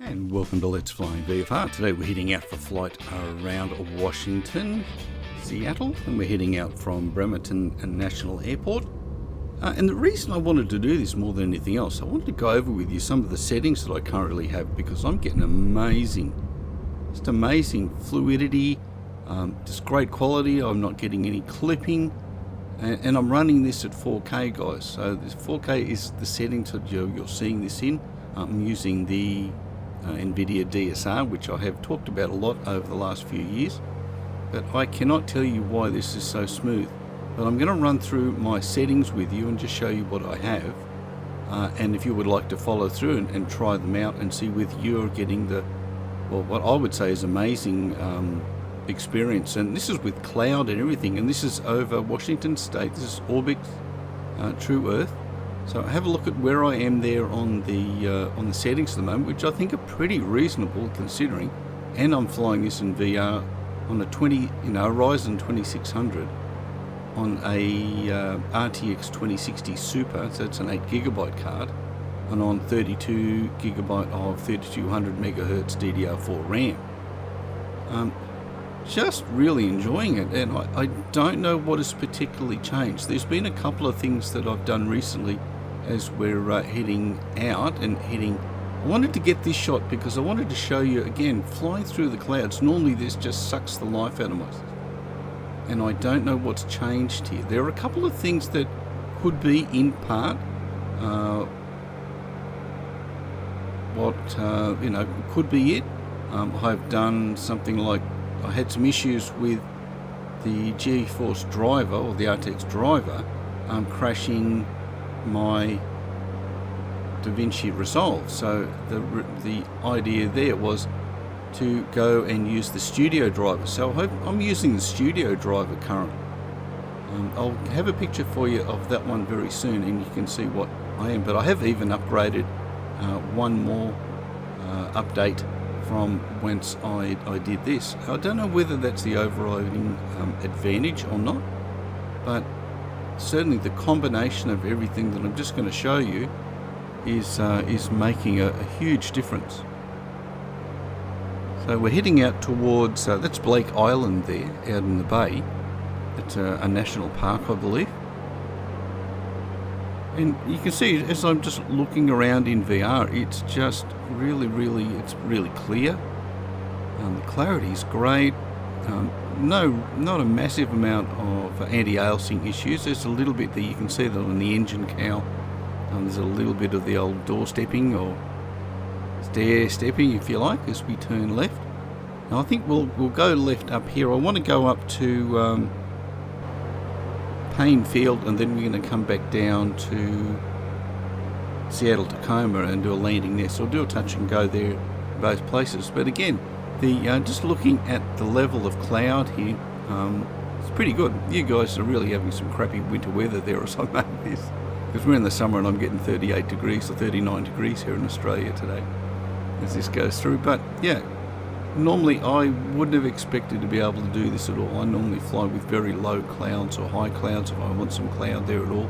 And welcome to Let's Flying VFR. Today we're heading out for flight around Washington, Seattle, and we're heading out from Bremerton National Airport. And the reason I wanted to do this more than anything else, I wanted to go over with you some of the settings that I currently have, because I'm getting amazing fluidity, just great quality. I'm not getting any clipping, and I'm running this at 4K, guys. So this 4K is the settings that you're seeing this in. I'm using the Nvidia DSR, which I have talked about a lot over the last few years, but I cannot tell you why this is so smooth. But I'm going to run through my settings with you and just show you what I have, and if you would like to follow through and try them out and see whether you're getting the, well, what I would say is amazing experience. And this is with cloud and everything, and this is over Washington State. This is Orbix True Earth. So have a look at where I am there on the settings at the moment, which I think are pretty reasonable considering. And I'm flying this in VR on a Ryzen 2600 on a RTX 2060 Super, so it's an 8GB card, and on 32GB of 3200MHz DDR4 RAM. Just really enjoying it, and I don't know what has particularly changed. There's been a couple of things that I've done recently as we're heading out and heading. I wanted to get this shot because I wanted to show you again, flying through the clouds. Normally this just sucks the life out of us, and I don't know what's changed here. There are a couple of things that could be in part could be it. I've done something like, I had some issues with the GeForce driver, or the RTX driver, crashing my DaVinci Resolve. So the idea there was to go and use the studio driver. So I'm using the studio driver currently. I'll have a picture for you of that one very soon, and you can see what I am. But I have even upgraded one more update from whence I did this. I don't know whether that's the overriding advantage or not, but certainly the combination of everything that I'm just going to show you is making a huge difference. So we're heading out towards, that's Blake Island there, out in the bay. It's a national park, I believe. And you can see, as I'm just looking around in VR, it's just it's really clear. The clarity is great. Not a massive amount of anti-aliasing issues. There's a little bit that you can see that on the engine cowl. There's a little bit of the old door stepping, or stair stepping if you like, as we turn left. Now I think we'll go left up here. I want to go up to Payne Field, and then we're going to come back down to Seattle Tacoma and do a landing there. So we'll do a touch and go there, both places. But again, just looking at the level of cloud here, it's pretty good. You guys are really having some crappy winter weather there as I make this, because we're in the summer and I'm getting 38 degrees or 39 degrees here in Australia today as this goes through. But yeah, normally I wouldn't have expected to be able to do this at all. I normally fly with very low clouds or high clouds if I want some cloud there at all,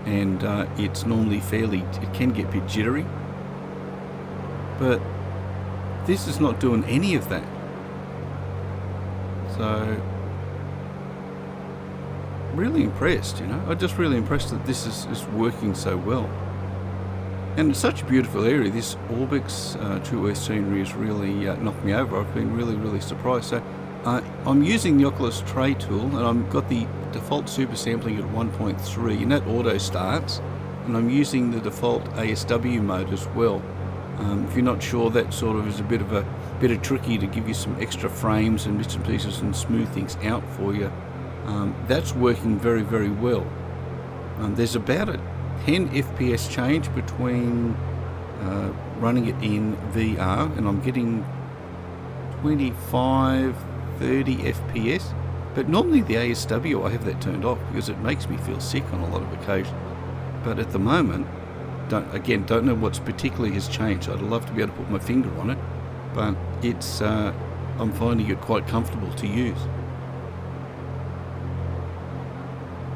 and it's normally it can get a bit jittery, but this is not doing any of that. So really impressed, I'm just really impressed that this is working so well. And it's such a beautiful area. This Orbix True Earth scenery has really knocked me over. I've been really surprised. So I'm using the Oculus Tray tool, and I've got the default super sampling at 1.3, and that auto starts, and I'm using the default ASW mode as well. If you're not sure, that sort of is a bit of tricky to give you some extra frames and bits and pieces and smooth things out for you. That's working very well. There's about a 10 FPS change between running it in VR, and I'm getting 25, 30 FPS. But normally the ASW, I have that turned off because it makes me feel sick on a lot of occasions. But at the moment, don't know what's particularly has changed. I'd love to be able to put my finger on it, but it's I'm finding it quite comfortable to use.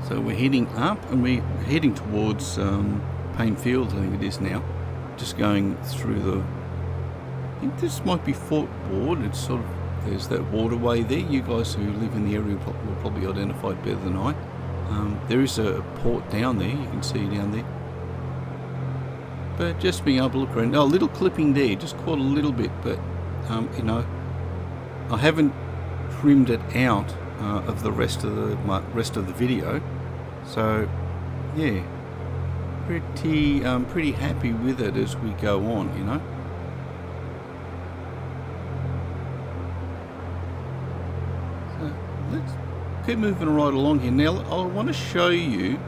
So we're heading up, and we're heading towards Payne Field, I think it is now. Just going through I think this might be Fort Ward. It's sort of, there's that waterway there. You guys who live in the area will probably identify it better than I. There is a port down there, you can see down there. But just being able to look around, a little clipping there, just caught a little bit, but you know, I haven't trimmed it out of the rest of the video, so yeah, pretty happy with it as we go on, you know. So let's keep moving right along here. Now I want to show you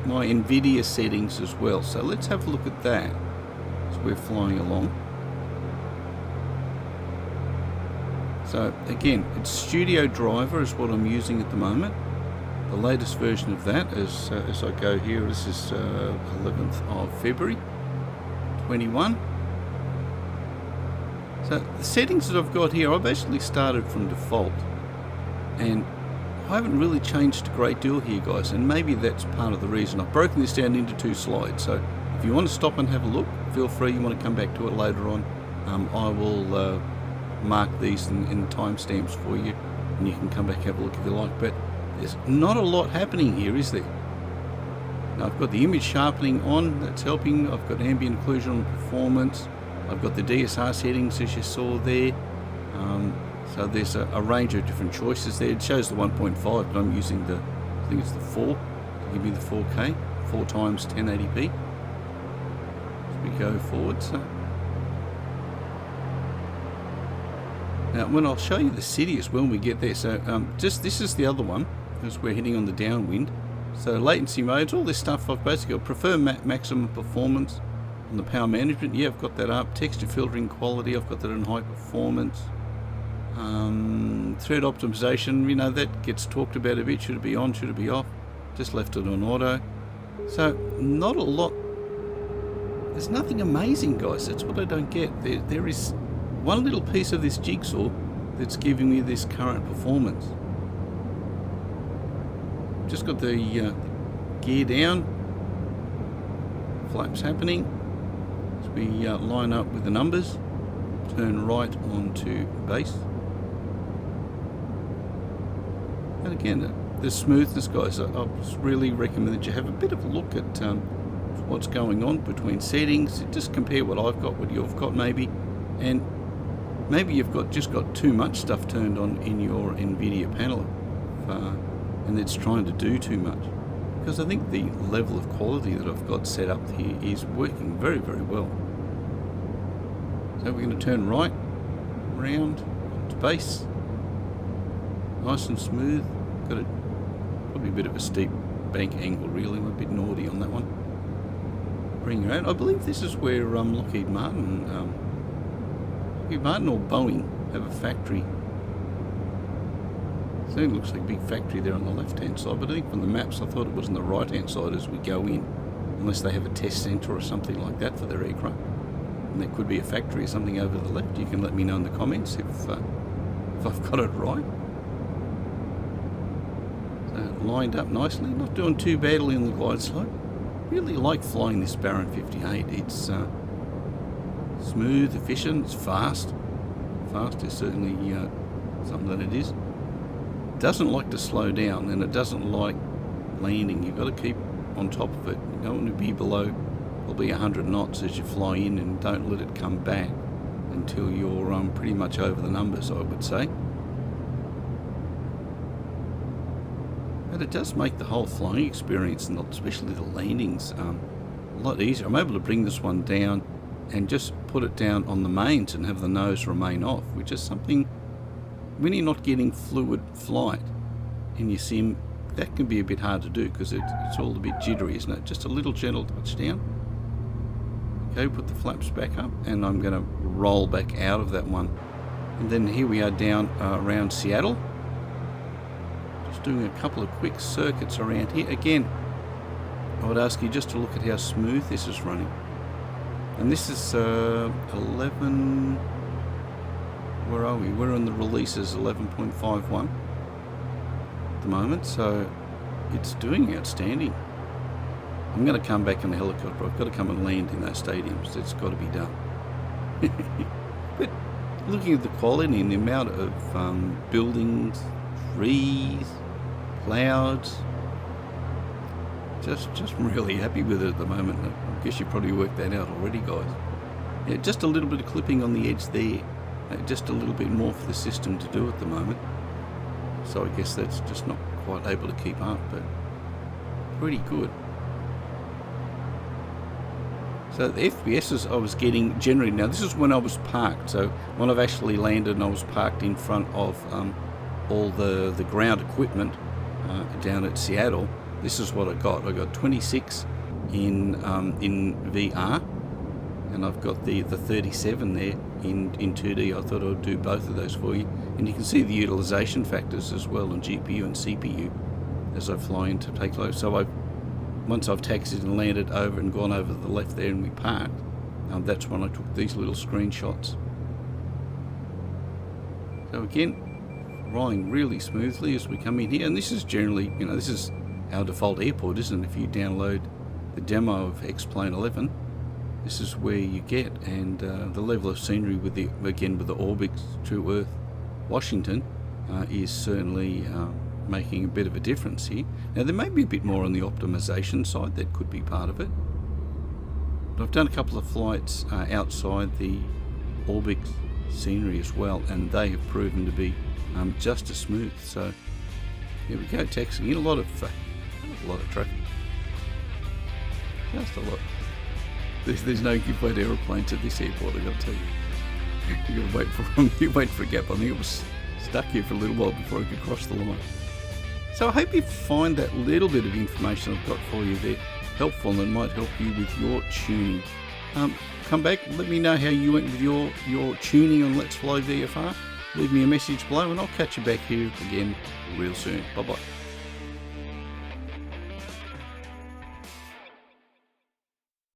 my Nvidia settings as well, so let's have a look at that as we're flying along. So again, it's Studio Driver is what I'm using at the moment. The latest version of that as I go here, this is 11th of February 21. So the settings that I've got here, I basically started from default, and I haven't really changed a great deal here, guys, and maybe that's part of the reason. I've broken this down into 2 slides, so if you want to stop and have a look, feel free. You want to come back to it later on, I will mark these in timestamps for you, and you can come back and have a look if you like. But there's not a lot happening here, is there? Now I've got the image sharpening on, that's helping. I've got ambient occlusion on performance. I've got the DSR settings as you saw there. So there's a range of different choices there. It shows the 1.5, but I'm using I think it's the 4 to give me the 4K, 4 times 1080p as we go forward. So now when I'll show you the city as well when we get there. So just this is the other one as we're heading on the downwind. So latency modes, all this stuff I've basically got. Prefer maximum performance on the power management. Yeah, I've got that up. Texture filtering quality, I've got that in high performance. Thread optimization, you know, that gets talked about a bit. Should it be on, should it be off? Just left it on auto. So not a lot. There's nothing amazing, guys. That's what I don't get. There is one little piece of this jigsaw that's giving me this current performance. Just got the gear down, flaps happening as we line up with the numbers. Turn right onto base. And again, the smoothness, guys, I really recommend that you have a bit of a look at what's going on between settings. Just compare what I've got, what you've got maybe, and maybe you've just got too much stuff turned on in your Nvidia panel, and it's trying to do too much. Because I think the level of quality that I've got set up here is working very, very well. So we're going to turn right, round, to base. Nice and smooth. Got probably a bit of a steep bank angle really. I'm a bit naughty on that one. Bring her out. I believe this is where Lockheed Martin or Boeing have a factory. Certainly looks like a big factory there on the left hand side, but I think from the maps I thought it was on the right hand side as we go in. Unless they have a test centre or something like that for their aircraft. And there could be a factory or something over the left. You can let me know in the comments if I've got it right. So lined up nicely, not doing too badly on the glide slope. Really like flying this Baron 58. It's smooth, efficient, it's fast. Fast is certainly something that it is. It doesn't like to slow down, and it doesn't like landing. You've got to keep on top of it. You don't want to be below probably 100 knots as you fly in, and don't let it come back until you're pretty much over the numbers, I would say. But it does make the whole flying experience, and especially the landings, a lot easier. I'm able to bring this one down and just put it down on the mains and have the nose remain off, which is something when you're not getting fluid flight in your sim, that can be a bit hard to do because it's all a bit jittery, isn't it? Just a little gentle touch down. Okay, put the flaps back up, and I'm going to roll back out of that one. And then here we are down around Seattle. Just doing a couple of quick circuits around here. Again, I would ask you just to look at how smooth this is running. And this is 11... Where are we? We're on the releases 11.51 at the moment, so it's doing outstanding. I'm going to come back in the helicopter. I've got to come and land in those stadiums. It's got to be done. But looking at the quality and the amount of buildings, trees, clouds, just really happy with it at the moment. I guess you probably worked that out already, guys. Yeah, just a little bit of clipping on the edge there. Just a little bit more for the system to do at the moment. So I guess that's just not quite able to keep up, but pretty good. So the FPSs I was getting generally, now this is when I was parked, so when I've actually landed and I was parked in front of all the ground equipment down at Seattle, this is what I got. I got 26 in VR, and I've got the 37 there in 2D. I thought I'd do both of those for you, and you can see the utilization factors as well on GPU and CPU as I fly into take low. So once I've taxied and landed over and gone over to the left there and we parked, that's when I took these little screenshots. So again, flying really smoothly as we come in here, and this is generally, this is our default airport, isn't it? If you download the demo of X-Plane 11, this is where you get, and the level of scenery with the Orbix True Earth Washington is certainly making a bit of a difference here. Now there may be a bit more on the optimization side that could be part of it, but I've done a couple of flights outside the Orbix scenery as well, and they have proven to be just as smooth. So here we go, taxiing in. A lot of traffic, just a lot. There's no giveaway to aeroplanes at this airport, I've got to tell you. You got to wait for them. You wait for a gap. I think it was stuck here for a little while before I could cross the line. So I hope you find that little bit of information I've got for you there helpful, and might help you with your tuning. Come back, let me know how you went with your tuning on Let's Fly VFR. Leave me a message below, and I'll catch you back here again real soon. Bye bye.